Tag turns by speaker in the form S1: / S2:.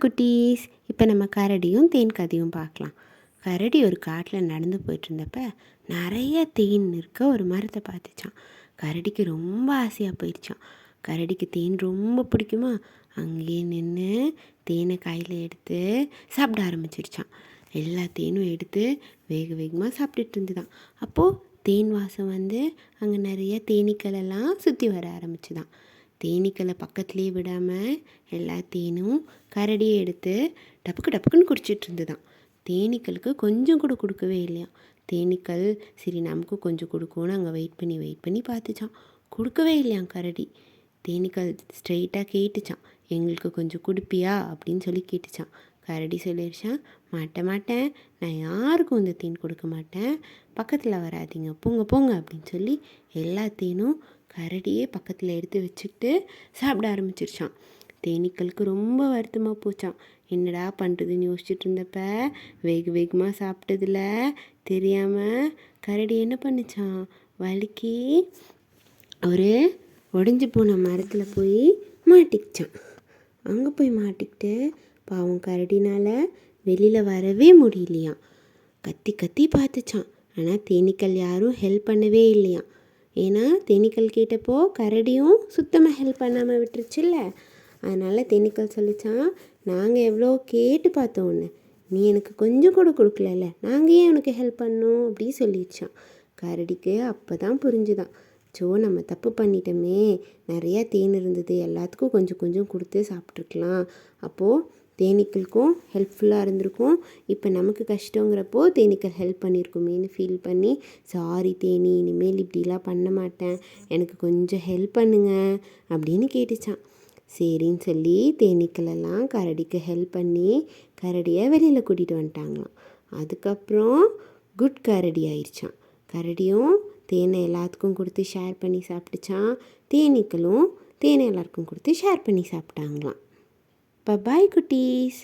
S1: குட்டீஸ், இப்போ நம்ம கரடியும் தேன் கதையும் பார்க்கலாம். கரடி ஒரு காட்டில் நடந்து போயிட்டுருந்தப்ப நிறைய தேன் இருக்க ஒரு மரத்தை பார்த்துச்சான். கரடிக்கு ரொம்ப ஆசையாக போயிடுச்சான். கரடிக்கு தேன் ரொம்ப பிடிக்குமா, அங்கேயே நின்று தேனை கையில் எடுத்து சாப்பிட ஆரம்பிச்சிருச்சான். எல்லா தேனும் எடுத்து வேக வேகமாக சாப்பிட்டுட்டு இருந்துதான். அப்போது தேன் வாசம் வந்து அங்கே நிறைய தேனீக்கள் எல்லாம் சுற்றி வர ஆரம்பிச்சுதான். தேனீக்களை பக்கத்துலேயே விடாமல் எல்லா தேனும் கரடியை எடுத்து டப்புக்கு டப்புக்குன்னு குடிச்சிட்டு இருந்துதான். தேனீக்களுக்கு கொஞ்சம் கூட கொடுக்கவே இல்லையா. தேனீக்கள் சரி நமக்கு கொஞ்சம் கொடுக்கும்னு அங்கே வெயிட் பண்ணி பார்த்துச்சான். கொடுக்கவே இல்லையாம் கரடி. தேனீக்கள் ஸ்ட்ரெயிட்டாக கேட்டுச்சான், எங்களுக்கு கொஞ்சம் கொடுப்பியா அப்படின்னு சொல்லி கேட்டுச்சான். கரடி சொல்லிடுச்சான், மாட்டேன், நான் யாருக்கும் இந்த தேன் கொடுக்க மாட்டேன், பக்கத்தில் வராதிங்க, போங்க போங்க அப்படின்னு சொல்லி எல்லா தேனும் கரடியே பக்கத்தில் எடுத்து வச்சுக்கிட்டு சாப்பிட ஆரம்பிச்சிருச்சான். தேனீக்களுக்கு ரொம்ப வருத்தமாக போச்சான். என்னடா பண்ணுறதுன்னு யோசிச்சுட்டு இருந்தப்ப வேகமாக சாப்பிட்டதில் தெரியாமல் கரடி என்ன பண்ணிச்சான், வலிக்கு ஒரு உடஞ்சி போன மரத்தில் போய் மாட்டிக்கிச்சான். அங்கே போய் மாட்டிக்கிட்டு பாவம் கரடினால் வெளியில் வரவே முடியலையாம். கத்தி பார்த்துச்சான். ஆனால் தேனீக்கள் யாரும் ஹெல்ப் பண்ணவே இல்லையாம். ஏன்னா தேனீக்கள் கேட்டப்போ கரடியும் சுத்தமாக ஹெல்ப் பண்ணாமல் விட்டுருச்சுல்ல. அதனால் தேனீக்கள் சொல்லிச்சான், நாங்கள் எவ்வளோ கேட்டு பார்த்தோம் ஒன்று, நீ எனக்கு கொஞ்சம் கூட கொடுக்கலல்ல, நாங்கள் ஏன் உனக்கு ஹெல்ப் பண்ணோம் அப்படி சொல்லிடுச்சான். கரடிக்கு அப்போ தான் புரிஞ்சுதான், நம்ம தப்பு பண்ணிட்டோமே, நிறையா தேன் இருந்தது, எல்லாத்துக்கும் கொஞ்சம் கொஞ்சம் கொடுத்து சாப்பிட்ருக்கலாம், அப்போது தேனீக்களுக்கும் ஹெல்ப்ஃபுல்லாக இருந்திருக்கும், இப்போ நமக்கு கஷ்டங்கிறப்போ தேனீக்கள் ஹெல்ப் பண்ணியிருக்குமேன்னு ஃபீல் பண்ணி, சாரி தேனி, இனிமேல் இப்படிலாம் பண்ண மாட்டேன், எனக்கு கொஞ்சம் ஹெல்ப் பண்ணுங்க அப்படின்னு கேட்டுச்சான். சரின்னு சொல்லி தேனீக்களெல்லாம் கரடிக்கு ஹெல்ப் பண்ணி கரடியை வெளியில் கூட்டிகிட்டு வந்துட்டாங்களாம். அதுக்கப்புறம் குட் கரடி ஆயிடுச்சான். கரடியும் தேனை எல்லாத்துக்கும் கொடுத்து ஷேர் பண்ணி சாப்பிட்டுச்சான். தேனீக்களும் தேனை எல்லாருக்கும் கொடுத்து ஷேர் பண்ணி சாப்பிட்டாங்களாம். பாய் குட்டீஸ்.